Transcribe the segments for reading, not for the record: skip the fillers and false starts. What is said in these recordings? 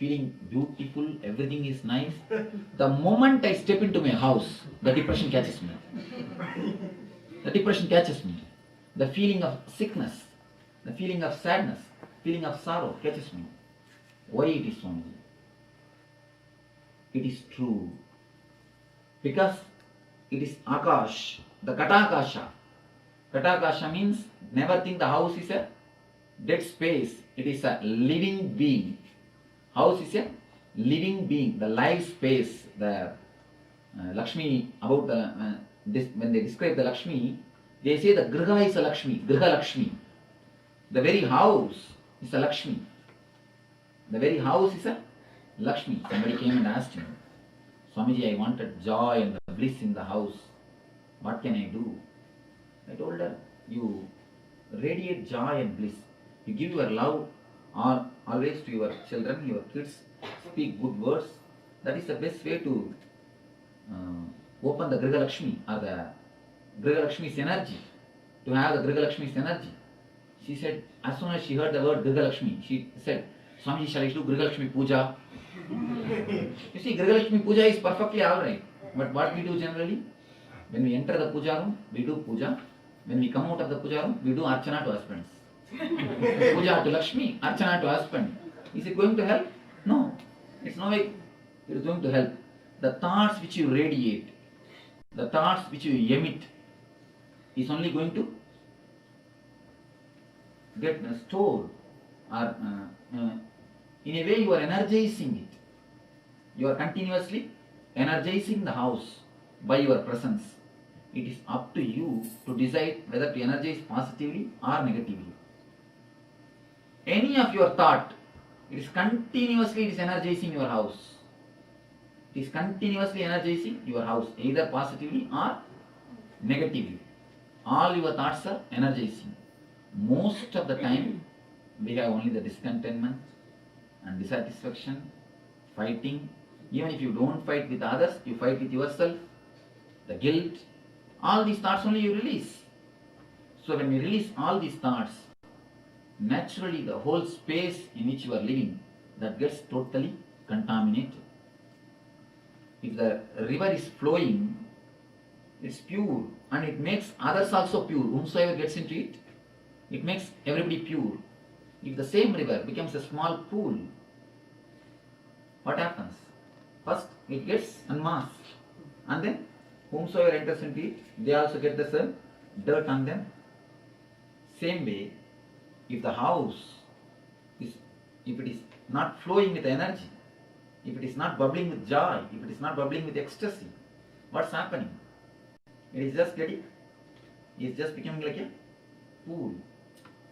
feeling beautiful, everything is nice. The moment I step into my house, the depression catches me. The depression catches me. The feeling of sickness, the feeling of sadness, feeling of sorrow catches me. Why it is Swamiji? It is true. Because it is Akash, the Katakasha. Katakasha means never think the house is a dead space. It is a living being. House is a living being, the live space. The Lakshmi, about the when they describe the Lakshmi, they say the Griha is a Lakshmi, Griha Lakshmi. The very house is a Lakshmi. The very house is a Lakshmi. Somebody came and asked him, Swamiji, I wanted joy and bliss in the house. What can I do? I told her, you radiate joy and bliss. You give your love always to your children, your kids, speak good words. That is the best way to open the Griha Lakshmi or the Griha Lakshmi's energy, to have the Griha Lakshmi's energy. She said, as soon as she heard the word Griha Lakshmi, she said, Swamiji, shall I do Griha Lakshmi Puja? You see, Griha Lakshmi Puja is perfectly alright. But what we do generally? When we enter the puja room, we do puja. When we come out of the puja room, we do archana to husbands. Puja to Lakshmi, archana to husband. Is it going to help? No. It's no way it is going to help. The thoughts which you radiate, the thoughts which you emit, is only going to get stored, or in a way you are energizing it. You are continuously energizing the house by your presence. It is up to you to decide whether to energize positively or negatively. Any of your thought, it is energizing your house. It is continuously energizing your house, either positively or negatively. All your thoughts are energizing. Most of the time, we have only the discontentment and dissatisfaction, fighting. Even if you don't fight with others, you fight with yourself, the guilt. All these thoughts only you release. So when you release all these thoughts, naturally the whole space in which you are living, that gets totally contaminated. If the river is flowing, it's pure and it makes others also pure. Whomsoever gets into it, it makes everybody pure. If the same river becomes a small pool, what happens? First it gets unmasked, and then whomsoever enters into it, they also get the same dirt on them. Same way, if the house is, if it is not flowing with energy, if it is not bubbling with joy, if it is not bubbling with ecstasy, what's happening? It is just becoming like a pool.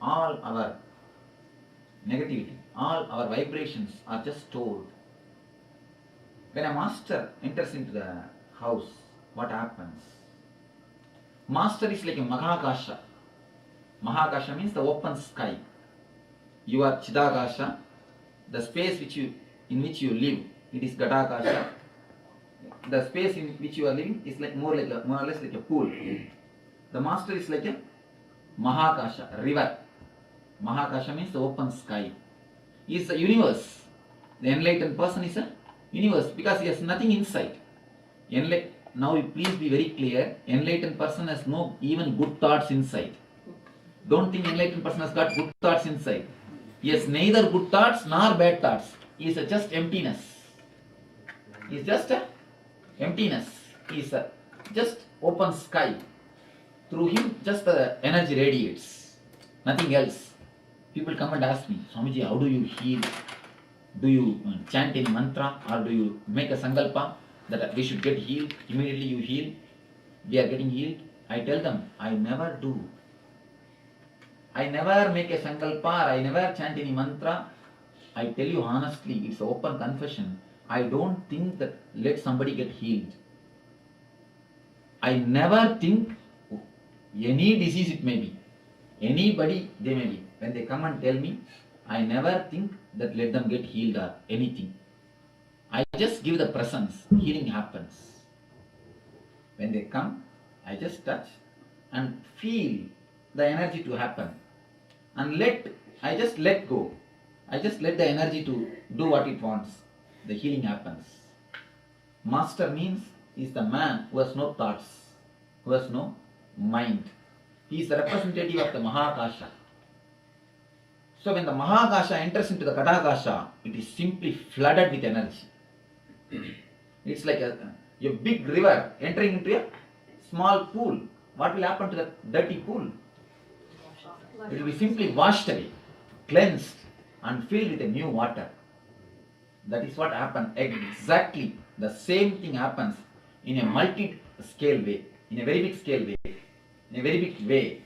All our negativity, all our vibrations are just stored. When a master enters into the house, what happens? Master is like a Mahakasha. Mahakasha means the open sky. You are Chidakasha. The space in which you live, it is Gatakasha. The space in which you are living is like more or less like a pool. The master is like a Mahakasha, a river. Mahakasha means the open sky. He is the universe. The enlightened person is a universe because he has nothing inside. Now you please be very clear. Enlightened person has no even good thoughts inside. Don't think enlightened person has got good thoughts inside. He has neither good thoughts nor bad thoughts. He is just emptiness. He is just a emptiness. He is a just open sky. Through him, just the energy radiates. Nothing else. People come and ask me, Swamiji, how do you heal? Do you chant any mantra or do you make a sankalpa that we should get healed? Immediately you heal. We are getting healed. I tell them, I never do. I never make a sankalpa or I never chant any mantra. I tell you honestly, it's open confession. I don't think that let somebody get healed. I never think any disease it may be. Anybody they may be. When they come and tell me, I never think that let them get healed or anything. I just give the presence, healing happens. When they come, I just touch and feel the energy to happen. And I just let go. I just let the energy to do what it wants. The healing happens. Master means is the man who has no thoughts, who has no mind. He is the representative of the Mahakasha. So when the Mahakasha enters into the Katakasha, it is simply flooded with energy. It's like a big river entering into a small pool. What will happen to the dirty pool? It will be simply washed away, cleansed, and filled with a new water. That is what happens. Exactly the same thing happens in a multi-scale way, in a very big scale way, in a very big way,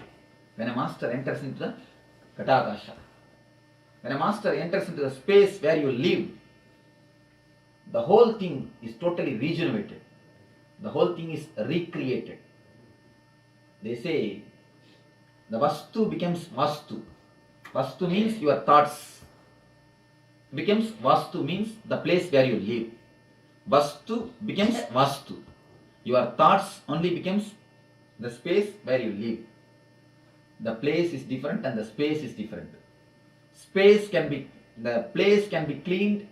when a master enters into the Katakasha. When a master enters into the space where you live, the whole thing is totally regenerated. The whole thing is recreated. They say the Vastu becomes Vastu. Vastu means your thoughts. Becomes Vastu means the place where you live. Vastu becomes Vastu. Your thoughts only becomes the space where you live. The place is different and the space is different. The place can be cleaned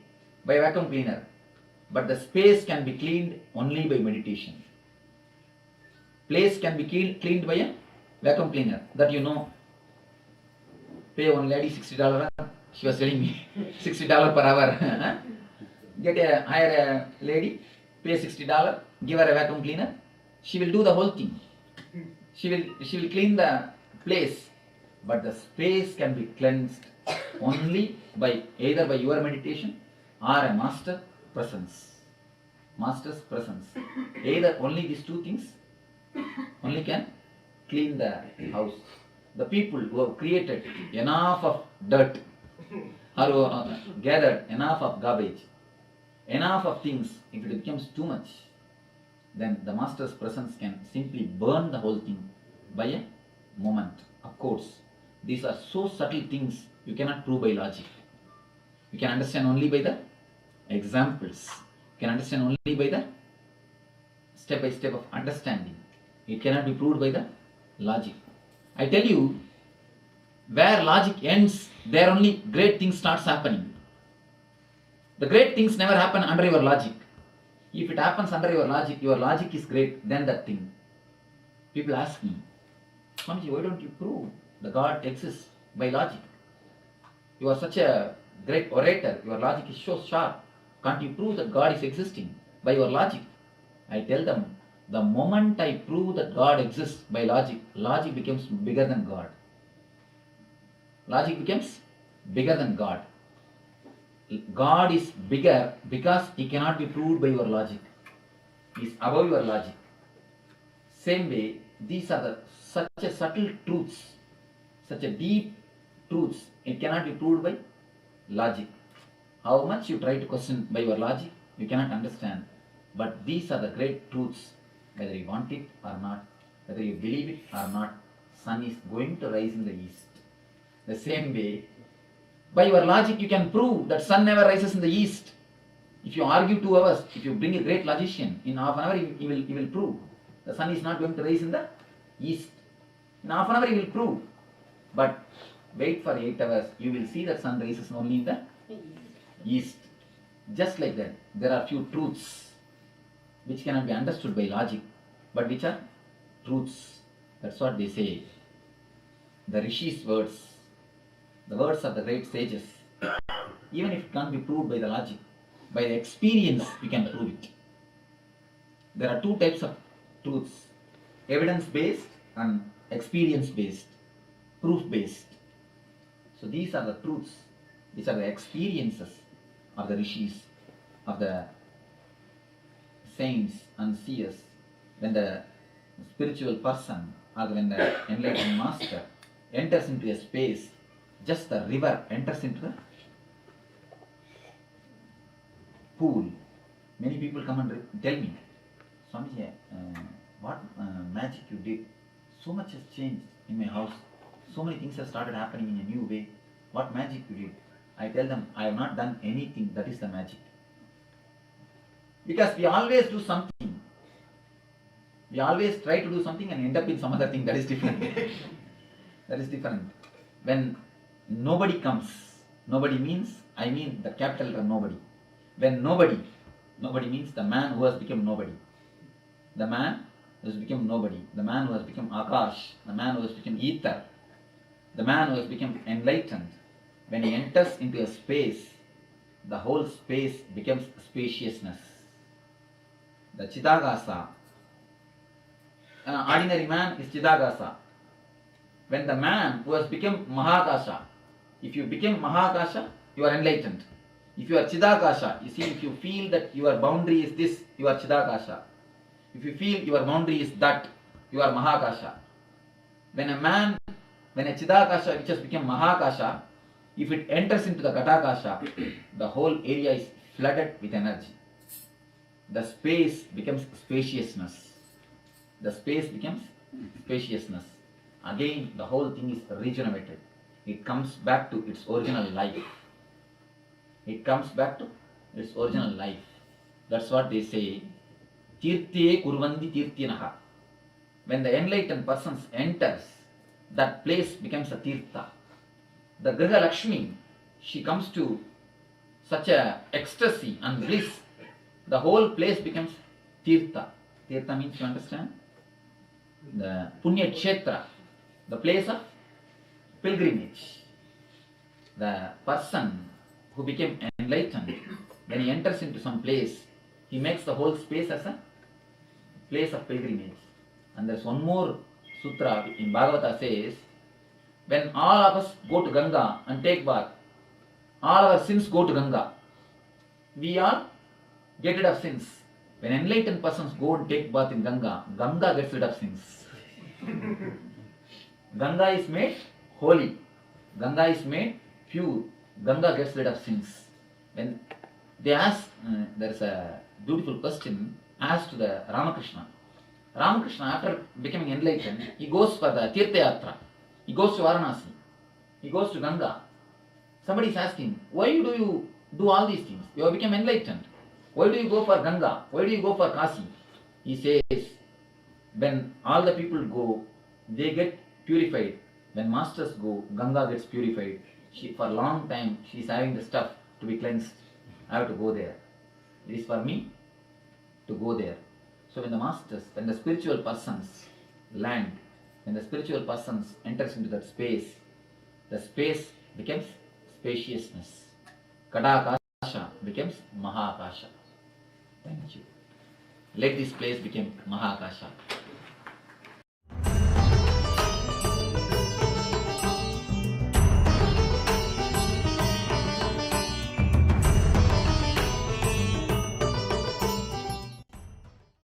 by a vacuum cleaner, but the space can be cleaned only by meditation. Place can be cleaned by a vacuum cleaner. That you know. Pay one lady $60. She was telling me $60 per hour. Hire a lady, pay $60, give her a vacuum cleaner. She will do the whole thing. She will clean the place, but the space can be cleansed only by either by your meditation or a master presence. Master's presence. Either only these two things only can clean the house. The people who have created enough of dirt or who gathered enough of garbage, enough of things, if it becomes too much, then the master's presence can simply burn the whole thing by a moment. Of course, these are so subtle things you cannot prove by logic. You can understand only by the examples. You can understand only by the step by step of understanding. It cannot be proved by the logic. I tell you, where logic ends, there only great things starts happening. The great things never happen under your logic. If it happens under your logic is great, then that thing. People ask me, Swamiji, why don't you prove the God exists by logic? You are such a great orator, your logic is so sharp. Can't you prove that God is existing by your logic? I tell them, the moment I prove that God exists by logic, logic becomes bigger than God. Logic becomes bigger than God. God is bigger because he cannot be proved by your logic. He is above your logic. Same way, these are such a subtle truths, such a deep truths. It cannot be proved by logic. How much you try to question by your logic, you cannot understand. But these are the great truths. Whether you want it or not, whether you believe it or not, sun is going to rise in the east. The same way, by your logic you can prove that sun never rises in the east. If you argue 2 hours, if you bring a great logician, in half an hour he will prove the sun is not going to rise in the east. In half an hour he will prove. But wait for 8 hours, you will see that sun rises only in the east. Just like that, there are few truths which cannot be understood by logic, but which are truths. That's what they say. The Rishi's words, the words of the great sages, even if it can't be proved by the logic, by the experience we can prove it. There are 2 types of truths, evidence-based and experience-based, proof-based. So these are the truths, these are the experiences of the Rishis, of the saints and seers. When the spiritual person or when the enlightened master enters into a space, just the river enters into the pool. Many people come and tell me, Swamiji, what magic you did? So much has changed in my house. So many things have started happening in a new way. What magic you did? I tell them, I have not done anything. That is the magic. Because we always do something. We always try to do something and end up in some other thing. That is different. That is different. When nobody comes, Nobody means, I mean the capital letter nobody. When nobody means the man who has become nobody. The man who has become nobody. The man who has become Akash. The man who has become ether. The man who has become enlightened. When he enters into a space, the whole space becomes spaciousness. The Chidagasa. An ordinary man is Chidagasa. When the man who has become Mahakasha, if you become Mahakasha, you are enlightened. If you are Chidakasha, you see, if you feel that your boundary is this, you are Chidakasha. If you feel your boundary is that, you are Mahakasha. When a Chidakasha which has become Mahakasha, if it enters into the Ghatakasha, the whole area is flooded with energy. The space becomes spaciousness. The space becomes spaciousness. Again, the whole thing is regenerated. It comes back to its original life. It comes back to its original life. That's what they say. Tirtye kurvandi tirtyanaha. When the enlightened person enters, that place becomes a tirtha. The Griha Lakshmi, she comes to such a ecstasy and bliss. The whole place becomes tirtha. Tirtha means, you understand? The Punya Kshetra, the place of pilgrimage. The person who became enlightened, when he enters into some place, he makes the whole space as a place of pilgrimage. And there's one more sutra in Bhagavata says, when all of us go to Ganga and take bath, all our sins go to Ganga. We all get rid of sins. When enlightened persons go and take bath in Ganga, Ganga gets rid of sins. Ganga is made holy. Ganga is made pure. Ganga gets rid of sins. When they ask, there is a beautiful question asked to the Ramakrishna. Ramakrishna, after becoming enlightened, he goes for the Tirtha Yatra. He goes to Varanasi. He goes to Ganga. Somebody is asking, why do you do all these things? You have become enlightened. Why do you go for Ganga? Why do you go for Kasi? He says, when all the people go, they get purified. When masters go, Ganga gets purified. For a long time, she is having the stuff to be cleansed. I have to go there. It is for me to go there. So when the masters, when the spiritual persons land, when the spiritual persons enters into that space, the space becomes spaciousness. Kadakasha becomes Mahakasha. Thank you. Let this place become Mahakasha.